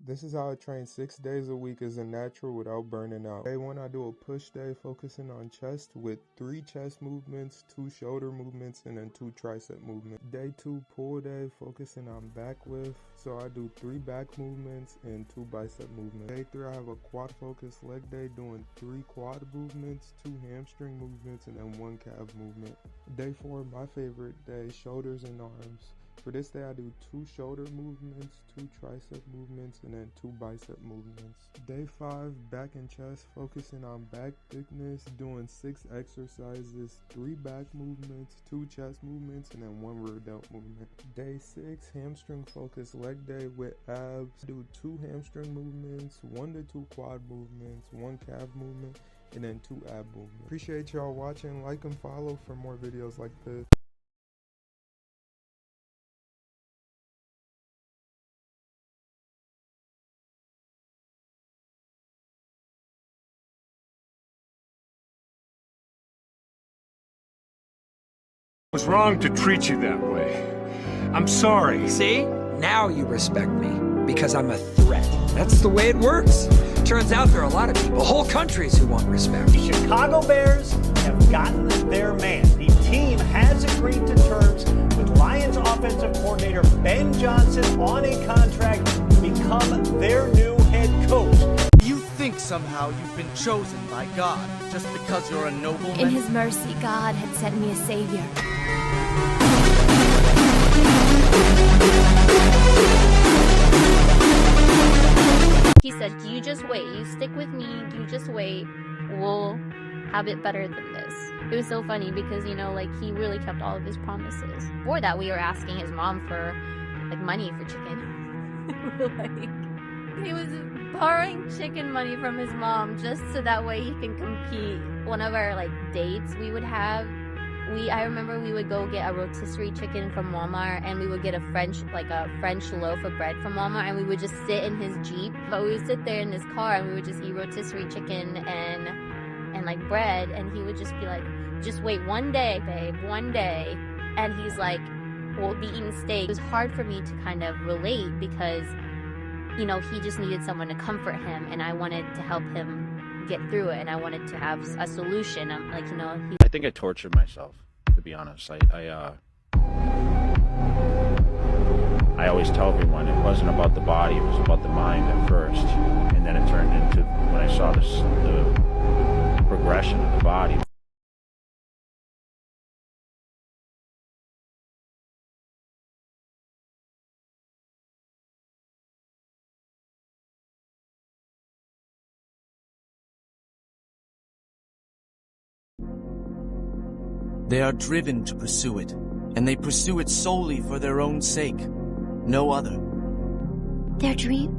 This is how I train 6 days a week as a natural without burning out. Day 1, I do a push day focusing on chest with 3 chest movements, 2 shoulder movements, and then 2 tricep movements. Day 2, pull day focusing on back lift. So I do 3 back movements and 2 bicep movements. Day 3, I have a quad focused leg day doing 3 quad movements, 2 hamstring movements, and then 1 calf movement. Day 4, my favorite day, shoulders and arms. For this day, I do 2 shoulder movements, 2 tricep movements, and then 2 bicep movements. Day 5, back and chest, focusing on back thickness, doing 6 exercises, 3 back movements, 2 chest movements, and then 1 rear delt movement. Day 6, hamstring focused leg day with abs. Do 2 hamstring movements, 1 to 2 quad movements, 1 calf movement, and then 2 ab movements. Appreciate y'all watching. Like and follow for more videos like this. It was wrong to treat you that way. I'm sorry. See? Now you respect me, because I'm a threat. That's the way it works. Turns out there are a lot of people, whole countries, who want respect. The Chicago Bears have gotten their man. The team has agreed to terms with Lions offensive coordinator Ben Johnson on a contract to become their new head coach. You think somehow you've been chosen by God just because you're a nobleman? In his mercy, God had sent me a savior. He said, you just wait, you stick with me, you just wait, we'll have it better than this. It was so funny because, you know, like, he really kept all of his promises. Before that, we were asking his mom for, like, money for chicken. He was borrowing chicken money from his mom just so that way he can compete. One of our, like, dates we would have, I remember we would go get a rotisserie chicken from Walmart, and we would get a French loaf of bread from Walmart, and we would just sit in his Jeep. But we would sit there in his car, and we would just eat rotisserie chicken and like bread, and he would just be like, just wait one day, babe, one day. And he's like, we'll be eating steak. It was hard for me to kind of relate because, you know, he just needed someone to comfort him, and I wanted to help him get through it, and I wanted to have a solution. I'm like, you know, I think I tortured myself, to be honest. I always tell everyone it wasn't about the body, it was about the mind at first, and then it turned into, when I saw the progression of the body. They are driven to pursue it, and they pursue it solely for their own sake, no other. Their dream?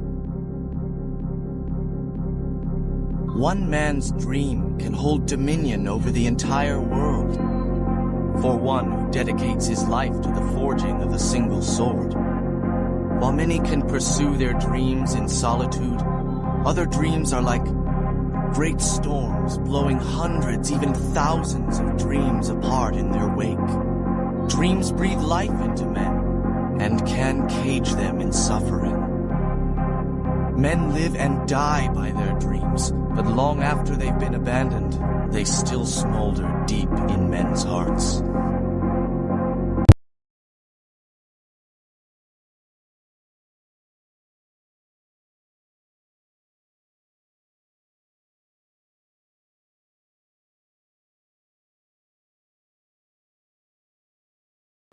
One man's dream can hold dominion over the entire world. For one who dedicates his life to the forging of a single sword. While many can pursue their dreams in solitude, other dreams are like great storms blowing hundreds, even thousands of dreams apart in their wake. Dreams breathe life into men and can cage them in suffering. Men live and die by their dreams, but long after they've been abandoned, they still smolder deep in men's hearts.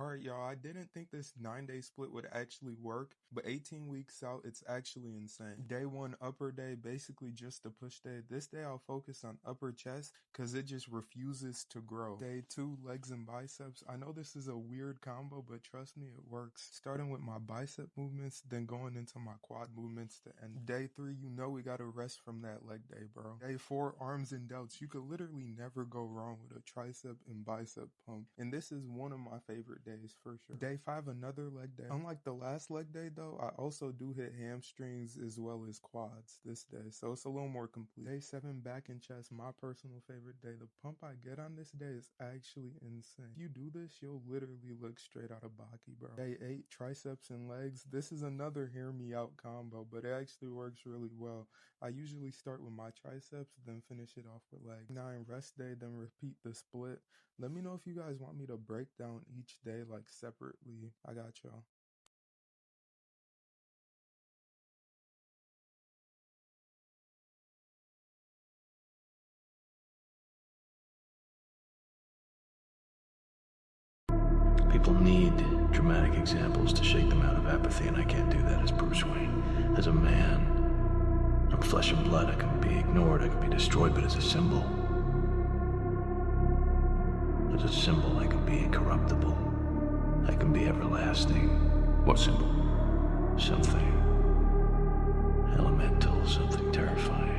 Alright, y'all, I didn't think this 9-day split would actually work, but 18 weeks out, it's actually insane. Day 1, upper day, basically just a push day. This day, I'll focus on upper chest because it just refuses to grow. Day 2, legs and biceps. I know this is a weird combo, but trust me, it works. Starting with my bicep movements, then going into my quad movements to end. Day 3, you know we gotta rest from that leg day, bro. Day 4, arms and delts. You could literally never go wrong with a tricep and bicep pump. And this is one of my favorite days days for sure. Day 5, another leg day. Unlike the last leg day though, I also do hit hamstrings as well as quads this day, so it's a little more complete. Day 7, back and chest, my personal favorite day. The pump I get on this day is actually insane. If you do this, you'll literally look straight out of Baki, bro. Day 8, triceps and legs. This is another hear me out combo, but it actually works really well. I usually start with my triceps, then finish it off with legs. 9, rest day, then repeat the split. Let me know if you guys want me to break down each day like separately. I got y'all. People need dramatic examples to shake them out of apathy, and I can't do that as Bruce Wayne. As a man, I'm flesh and blood. I can be ignored, I can be destroyed, but as a symbol, I can be incorruptible. I can be everlasting. What symbol? Something elemental, something terrifying.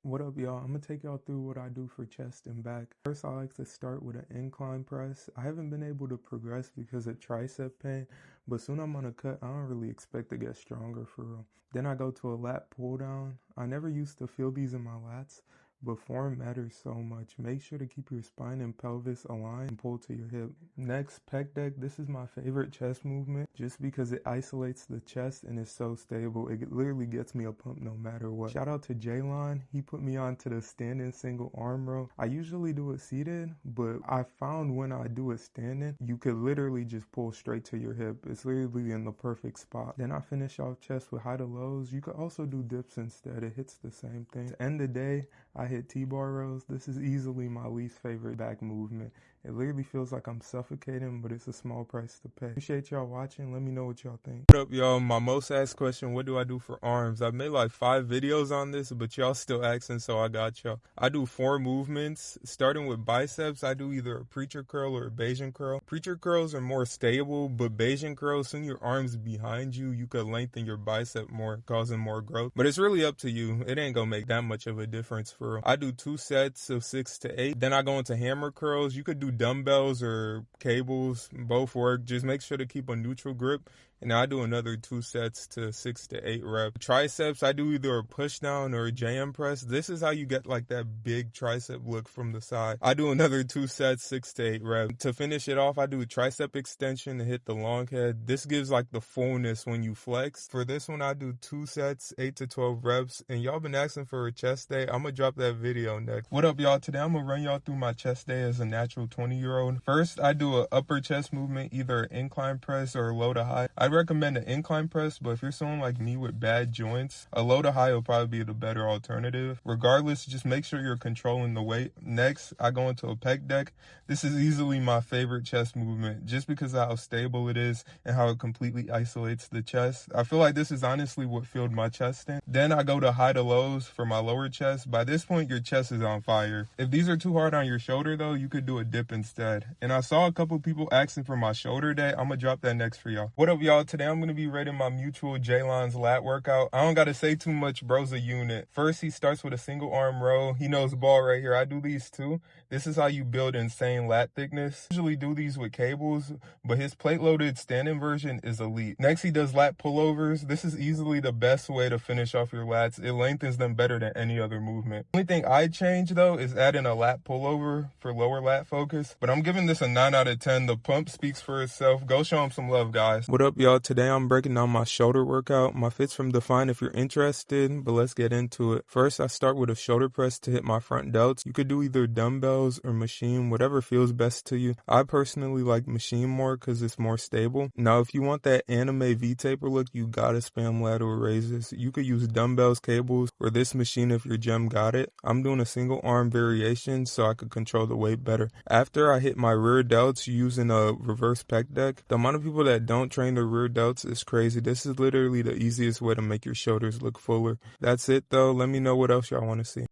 What up, y'all? I'm gonna take y'all through what I do for chest and back. First, I like to start with an incline press. I haven't been able to progress because of tricep pain, but soon I'm on a cut. I don't really expect to get stronger for real. Then I go to a lat pull down. I never used to feel these in my lats, but form matters so much. Make sure to keep your spine and pelvis aligned and pull to your hip. Next, pec deck. This is my favorite chest movement just because it isolates the chest and is so stable. It literally gets me a pump no matter what. Shout out to Jaylon. He put me onto the standing single arm row. I usually do it seated, but I found when I do it standing, you could literally just pull straight to your hip. It's literally in the perfect spot. Then I finish off chest with high to lows. You could also do dips instead. It hits the same thing. To end the day, I hit T-bar rows. This is easily my least favorite back movement. It literally feels like I'm suffocating, but it's a small price to pay. Appreciate y'all watching. Let me know what y'all think. What up, y'all? My most asked question, what do I do for arms? I've made like 5 videos on this, but y'all still asking, so I got y'all. I do 4 movements. Starting with biceps, I do either a preacher curl or a Bayesian curl. Preacher curls are more stable, but Bayesian curls, soon your arms behind you, you could lengthen your bicep more, causing more growth. But it's really up to you. It ain't gonna make that much of a difference for real. I do 2 sets of 6 to 8. Then I go into hammer curls. You could do dumbbells or cables, both work. Just make sure to keep a neutral grip And I do another 2 sets to 6 to 8 reps. Triceps, I do either a push down or a JM press. This is how you get like that big tricep look from the side. I do another 2 sets, 6 to 8 reps. To finish it off, I do a tricep extension to hit the long head. This gives like the fullness when you flex. For this one, I do 2 sets, 8 to 12 reps. And y'all been asking for a chest day. I'm gonna drop that video next. What up, y'all? Today I'm gonna run y'all through my chest day as a natural 20-year-old. First, I do a upper chest movement, either an incline press or a low to high. I recommend an incline press, but if you're someone like me with bad joints, a low to high will probably be the better alternative. Regardless, just make sure you're controlling the weight. Next, I go into a pec deck. This is easily my favorite chest movement just because of how stable it is and how it completely isolates the chest. I feel like this is honestly what filled my chest in. Then I go to high to lows for my lower chest. By this point, your chest is on fire. If these are too hard on your shoulder though, you could do a dip instead. And I saw a couple people asking for my shoulder day. I'm gonna drop that next for y'all. What up, y'all? Today I'm gonna be rating my mutual J-Lon's lat workout. I don't gotta say too much, bro's a unit. First, he starts with a single arm row. He knows ball right here. I do these too. This is how you build insane lat thickness. I usually do these with cables, but his plate loaded standing version is elite. Next, he does lat pullovers. This is easily the best way to finish off your lats. It lengthens them better than any other movement. Only thing I change though is adding a lat pullover for lower lat focus, but I'm giving this a 9 out of 10. The pump speaks for itself. Go show him some love, guys. What up, y'all? Today I'm breaking down my shoulder workout. My fits from Define if you're interested, but let's get into it. First, I start with a shoulder press to hit my front delts. You could do either dumbbells or machine, whatever feels best to you. I personally like machine more because it's more stable. Now, if you want that anime V-taper look, you gotta spam lateral raises. You could use dumbbells, cables, or this machine if your gym got it. I'm doing a single arm variation so I could control the weight better. After I hit my rear delts using a reverse pec deck, the amount of people that don't train their rear delts is crazy. This is literally the easiest way to make your shoulders look fuller. That's it though. Let me know what else y'all want to see.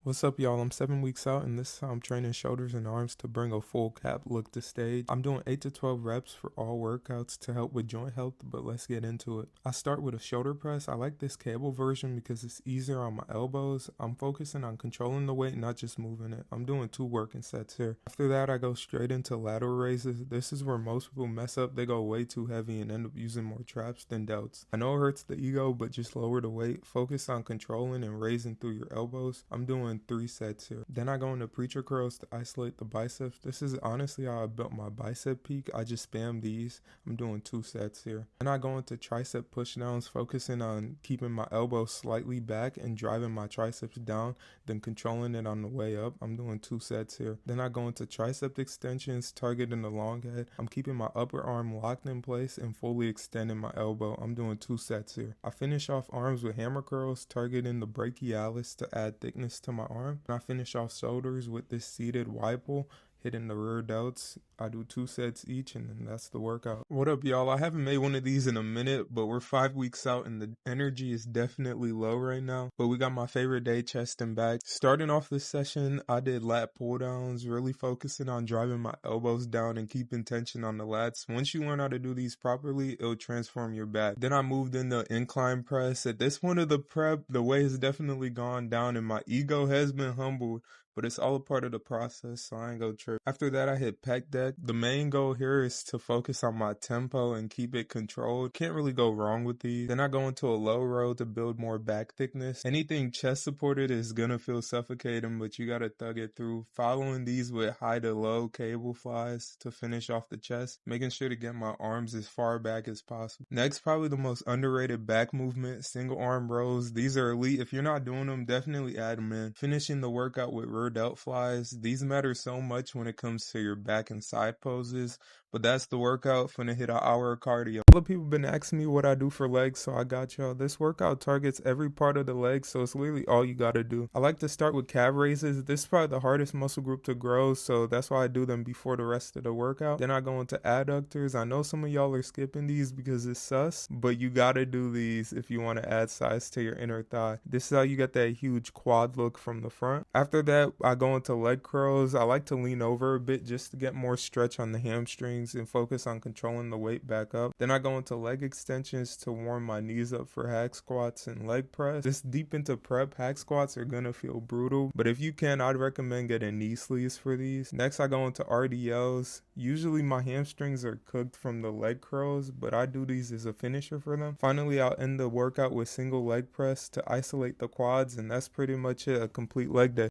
What's up, y'all? I'm 7 weeks out, and this time I'm training shoulders and arms to bring a full cap look to stage. I'm doing 8 to 12 reps for all workouts to help with joint health, but let's get into it. I start with a shoulder press. I like this cable version because it's easier on my elbows. I'm focusing on controlling the weight, not just moving it. I'm doing 2 working sets here. After that, I go straight into lateral raises. This is where most people mess up. They go way too heavy and end up using more traps than delts. I know it hurts the ego, but just lower the weight. Focus on controlling and raising through your elbows. I'm doing 3 sets here. Then I go into preacher curls to isolate the biceps. This is honestly how I built my bicep peak. I just spam these. I'm doing 2 sets here. Then I go into tricep push downs, focusing on keeping my elbow slightly back and driving my triceps down, then controlling it on the way up. I'm doing 2 sets here. Then I go into tricep extensions, targeting the long head. I'm keeping my upper arm locked in place and fully extending my elbow. I'm doing 2 sets here. I finish off arms with hammer curls, targeting the brachialis to add thickness to my arm. And I finish off shoulders with this seated wide pull, hitting the rear delts. I do 2 sets each, and then that's the workout. What up, y'all? I haven't made one of these in a minute, but we're 5 weeks out and the energy is definitely low right now. But we got my favorite day, chest and back. Starting off this session, I did lat pull downs, really focusing on driving my elbows down and keeping tension on the lats. Once you learn how to do these properly, it'll transform your back. Then I moved into incline press. At this point of the prep, the weight has definitely gone down and my ego has been humbled, but it's all a part of the process, so I ain't go trip. After that, I hit pec deck. The main goal here is to focus on my tempo and keep it controlled. Can't really go wrong with these. Then I go into a low row to build more back thickness. Anything chest supported is gonna feel suffocating, but you gotta thug it through. Following these with high to low cable flies to finish off the chest, making sure to get my arms as far back as possible. Next, probably the most underrated back movement, single arm rows. These are elite. If you're not doing them, definitely add them in. Finishing the workout with rear delt flies. These matter so much when it comes to your back and side poses. But that's the workout. Finna hit an hour of cardio. A lot of people been asking me what I do for legs, so I got y'all. This workout targets every part of the leg, so it's literally all you gotta do. I like to start with calf raises. This is probably the hardest muscle group to grow, so that's why I do them before the rest of the workout. Then I go into adductors. I know some of y'all are skipping these because it's sus, but you gotta do these if you want to add size to your inner thigh. This is how you get that huge quad look from the front. After that, I go into leg curls. I like to lean over a bit just to get more stretch on the hamstrings and focus on controlling the weight back up. Then I I go into leg extensions to warm my knees up for hack squats and leg press. This deep into prep, hack squats are gonna feel brutal, but if you can, I'd recommend getting knee sleeves for these. Next, I go into RDLs. Usually my hamstrings are cooked from the leg curls, but I do these as a finisher for them. Finally, I'll end the workout with single leg press to isolate the quads, and that's pretty much it, a complete leg day.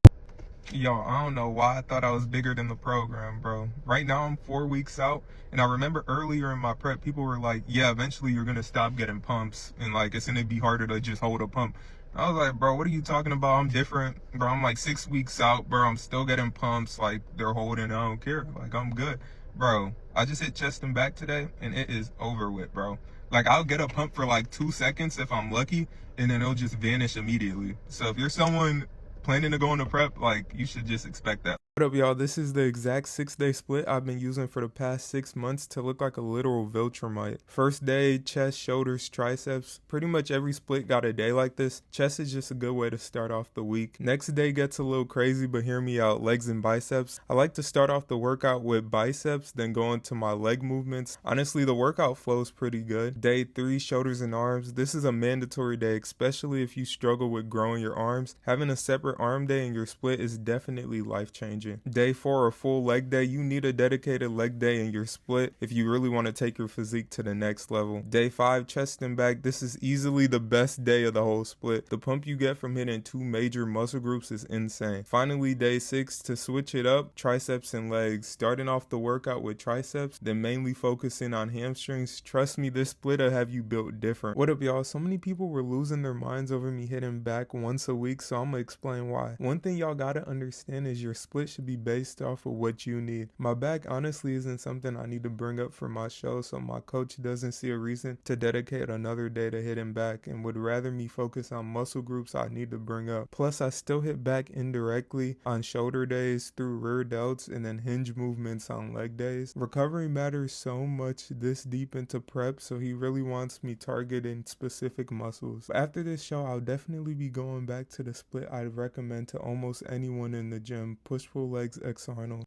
Yo, I don't know why I thought I was bigger than the program, bro. Right now I'm 4 weeks out, and I remember earlier in my prep, people were like, yeah, eventually you're gonna stop getting pumps, and like it's gonna be harder to just hold a pump. I was like, bro, what are you talking about? I'm different, bro. I'm like 6 weeks out, bro. I'm still getting pumps, like they're holding, I don't care. Like I'm good. Bro, I just hit chest and back today, and it is over with, bro. Like I'll get a pump for like 2 seconds if I'm lucky, and then it'll just vanish immediately. So if you're someone planning to go into prep, like you should just expect that. What up, y'all? This is the exact 6-day split I've been using for the past 6 months to look like a literal Viltrumite. First day, chest, shoulders, triceps. Pretty much every split got a day like this. Chest is just a good way to start off the week. Next day gets a little crazy, but hear me out, legs and biceps. I like to start off the workout with biceps, then go into my leg movements. Honestly, the workout flows pretty good. Day 3, shoulders and arms. This is a mandatory day, especially if you struggle with growing your arms. Having a separate arm day in your split is definitely life-changing. Day 4, a full leg day. You need a dedicated leg day in your split if you really want to take your physique to the next level. Day 5, chest and back. This is easily the best day of the whole split. The pump you get from hitting 2 major muscle groups is insane. Finally, day 6, to switch it up, triceps and legs. Starting off the workout with triceps, then mainly focusing on hamstrings. Trust me, this split will have you built different. What up, y'all? So many people were losing their minds over me hitting back once a week, so I'm gonna explain why. One thing y'all gotta understand is your split should be based off of what you need. My back honestly isn't something I need to bring up for my show, so my coach doesn't see a reason to dedicate another day to hitting back and would rather me focus on muscle groups I need to bring up. Plus, I still hit back indirectly on shoulder days through rear delts and then hinge movements on leg days. Recovery matters so much this deep into prep, so he really wants me targeting specific muscles. After this show, I'll definitely be going back to the split I'd recommend to almost anyone in the gym, push-pull legs X Arnold.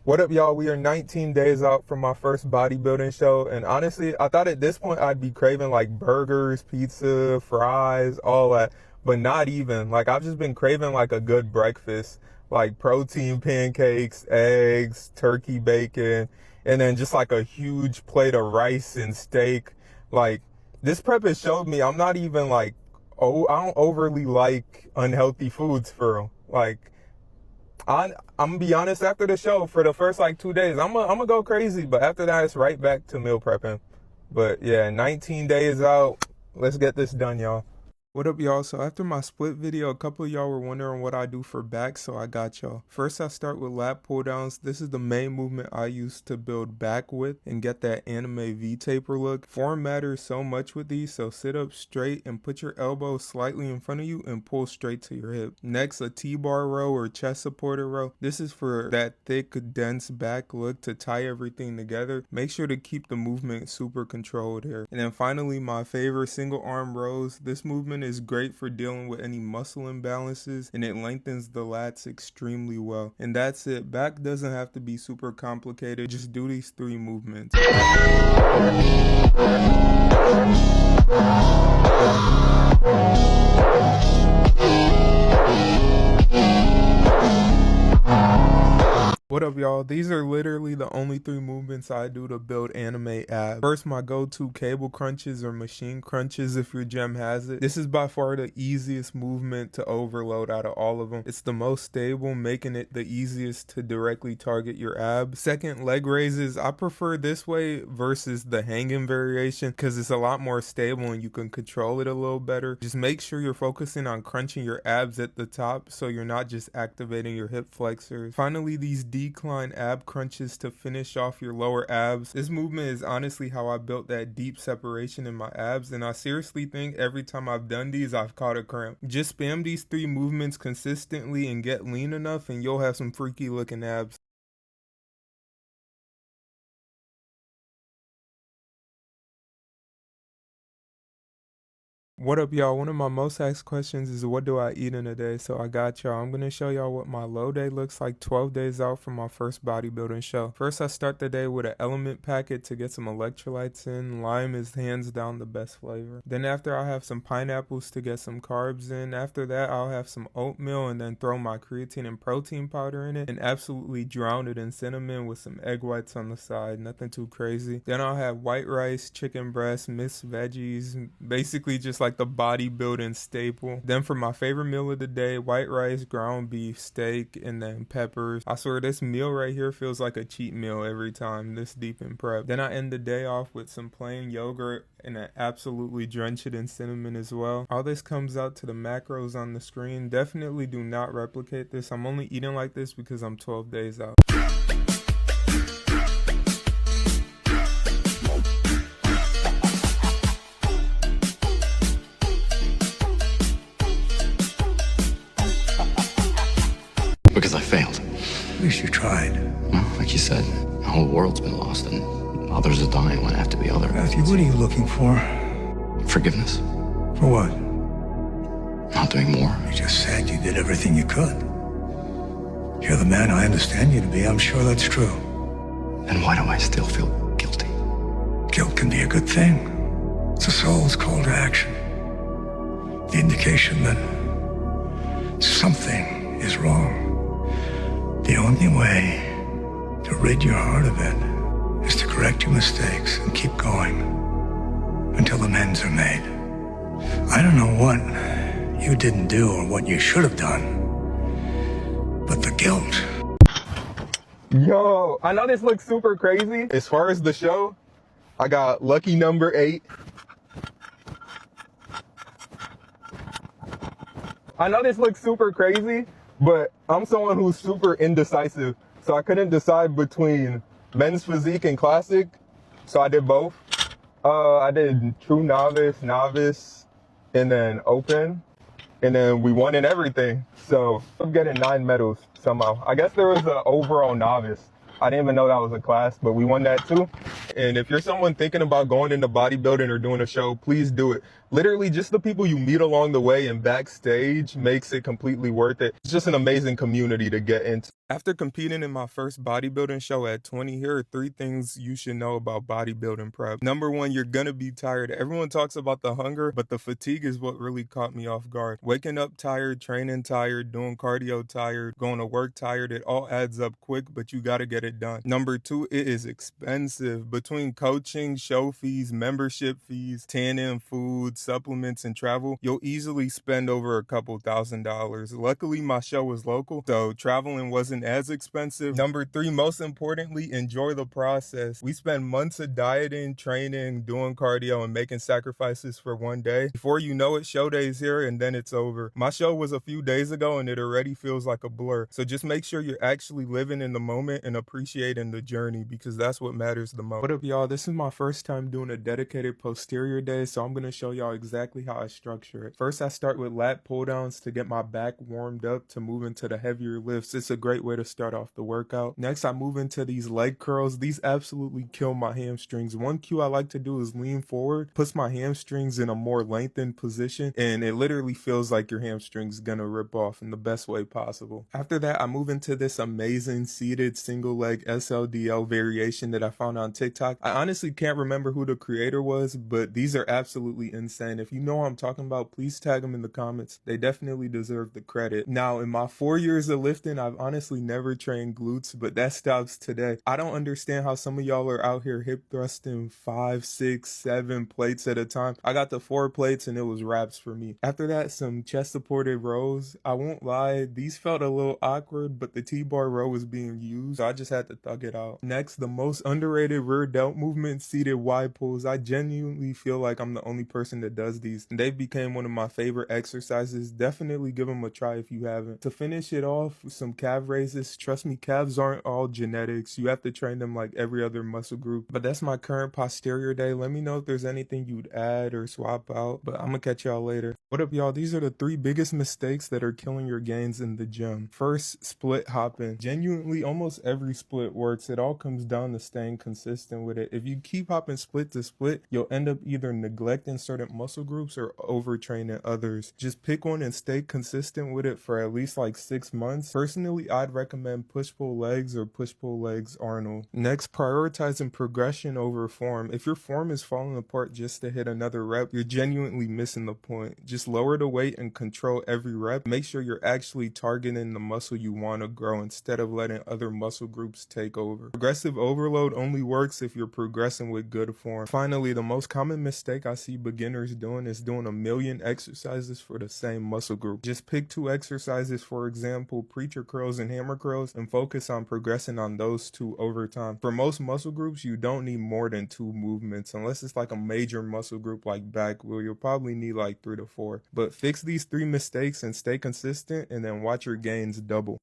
What up, y'all? We are 19 days out from my first bodybuilding show, and honestly, I thought at this point I'd be craving like burgers, pizza, fries, all that, but not even. Like I've just been craving like a good breakfast, like protein pancakes, eggs, turkey bacon, and then just like a huge plate of rice and steak. Like this prep has showed me I'm not even like, oh, I don't overly like unhealthy foods for real. Like I'm gonna be honest, after the show, for the first like 2 days, I'm gonna go crazy, but after that, it's right back to meal prepping. But yeah, 19 days out. Let's get this done, y'all. What up, y'all? So after my split video, a couple of y'all were wondering what I do for back, so I got y'all. First, I start with lat pull downs. This is the main movement I use to build back with and get that anime V-taper look. Form matters so much with these, so sit up straight and put your elbow slightly in front of you and pull straight to your hip. Next, a T-bar row or chest supported row. This is for that thick, dense back look to tie everything together. Make sure to keep the movement super controlled here. And then finally, my favorite single arm rows. This movement is great for dealing with any muscle imbalances, and it lengthens the lats extremely well. And that's it. Back doesn't have to be super complicated. Just do these 3 movements. What up, y'all? These are literally the only 3 movements I do to build anime abs. First, my go-to cable crunches or machine crunches if your gym has it. This is by far the easiest movement to overload out of all of them. It's the most stable, making it the easiest to directly target your abs. Second, leg raises. I prefer this way versus the hanging variation because it's a lot more stable and you can control it a little better. Just make sure you're focusing on crunching your abs at the top so you're not just activating your hip flexors. Finally, these decline ab crunches to finish off your lower abs. This movement is honestly how I built that deep separation in my abs, and I seriously think every time I've done these, I've caught a cramp. Just spam these 3 movements consistently and get lean enough, and you'll have some freaky looking abs. What up, y'all? One of my most asked questions is what do I eat in a day? So I got y'all. I'm going to show y'all what my low day looks like 12 days out from my first bodybuilding show. First, I start the day with an element packet to get some electrolytes in. Lime is hands down the best flavor. Then after, I'll have some pineapples to get some carbs in. After that, I'll have some oatmeal and then throw my creatine and protein powder in it and absolutely drown it in cinnamon with some egg whites on the side. Nothing too crazy. Then I'll have white rice, chicken breast, mixed veggies, basically just like the bodybuilding staple. Then for my favorite meal of the day, white rice, ground beef, steak, and then peppers. I swear this meal right here feels like a cheat meal every time, this deep in prep. Then I end the day off with some plain yogurt and I absolutely drench it in cinnamon as well. All this comes out to the macros on the screen. Definitely do not replicate this. I'm only eating like this because I'm 12 days out. Because I failed. At least you tried. Well, like you said, the whole world's been lost and others are dying when I have to be other. Matthew, what are you looking for? Forgiveness. For what? Not doing more. You just said you did everything you could. You're the man I understand you to be. I'm sure that's true. Then why do I still feel guilty? Guilt can be a good thing. It's a soul's call to action. The indication that something is wrong. The only way to rid your heart of it is to correct your mistakes and keep going until amends are made. I don't know what you didn't do or what you should have done, but the guilt. Yo, I know this looks super crazy. As far as the show, I got lucky number 8. I know this looks super crazy, but I'm someone who's super indecisive. So I couldn't decide between men's physique and classic. So I did both. I did true novice, and then open. And then we won in everything. So I'm getting 9 medals somehow. I guess there was an overall novice. I didn't even know that was a class, but we won that too. And if you're someone thinking about going into bodybuilding or doing a show, please do it. Literally just the people you meet along the way and backstage makes it completely worth it. It's just an amazing community to get into. After competing in my first bodybuilding show at 20, here are 3 things you should know about bodybuilding prep. Number 1, you're gonna be tired. Everyone talks about the hunger, but the fatigue is what really caught me off guard. Waking up tired, training tired, doing cardio tired, going to work tired, it all adds up quick, but you gotta get it done. Number 2, it is expensive. Between coaching, show fees, membership fees, tanning, food, supplements, and travel, you'll easily spend over a couple $1,000s. Luckily, my show was local, so traveling wasn't as expensive. Number 3, most importantly, enjoy the process. We spend months of dieting, training, doing cardio, and making sacrifices for one day. Before you know it, show day is here and then it's over. My show was a few days ago and it already feels like a blur. So just make sure you're actually living in the moment and appreciating the journey because that's what matters the most. What up, y'all? This is my first time doing a dedicated posterior day, so I'm going to show y'all exactly how I structure it. First, I start with lat pull downs to get my back warmed up to move into the heavier lifts. It's a great way to start off the workout. Next, I move into these leg curls. These absolutely kill my hamstrings. One cue I like to do is lean forward, puts my hamstrings in a more lengthened position, and it literally feels like your hamstring's gonna rip off in the best way possible. After that, I move into this amazing seated single leg SLDL variation that I found on TikTok. I honestly can't remember who the creator was, but these are absolutely insane. If you know what I'm talking about, please tag them in the comments. They definitely deserve the credit. Now, in my 4 years of lifting, I've honestly never trained glutes, but that stops today. I don't understand how some of y'all are out here hip thrusting 5, 6, 7 plates at a time. I got the 4 plates and it was wraps for me. After that, some chest supported rows. I won't lie, these felt a little awkward, but the T-bar row was being used, so I just had to thug it out. Next, the most underrated rear delt movement, seated Y pulls. I genuinely feel like I'm the only person that does these, and they became one of my favorite exercises. Definitely give them a try if you haven't. To finish it off, some calf raises. Trust me, calves aren't all genetics. You have to train them like every other muscle group. But that's my current posterior day. Let me know if there's anything you'd add or swap out, but I'm gonna catch y'all later. What up, y'all? These are the 3 biggest mistakes that are killing your gains in the gym. First, split hopping. Genuinely, almost every split works. It all comes down to staying consistent with it. If you keep hopping split to split, you'll end up either neglecting certain muscle groups or overtraining others. Just pick one and stay consistent with it for at least like 6 months. Personally, I'd recommend push-pull legs or push-pull legs Arnold. Next, prioritizing progression over form. If your form is falling apart just to hit another rep, you're genuinely missing the point. Just lower the weight and control every rep. Make sure you're actually targeting the muscle you want to grow instead of letting other muscle groups take over. Progressive overload only works if you're progressing with good form. Finally, the most common mistake I see beginners doing is doing a million exercises for the same muscle group. Just pick 2 exercises, for example, preacher curls and hammer curls, and focus on progressing on those 2 over time. For most muscle groups, you don't need more than 2 movements, unless it's like a major muscle group like back, where you'll probably need like 3 to 4. But fix these 3 mistakes and stay consistent, and then watch your gains double.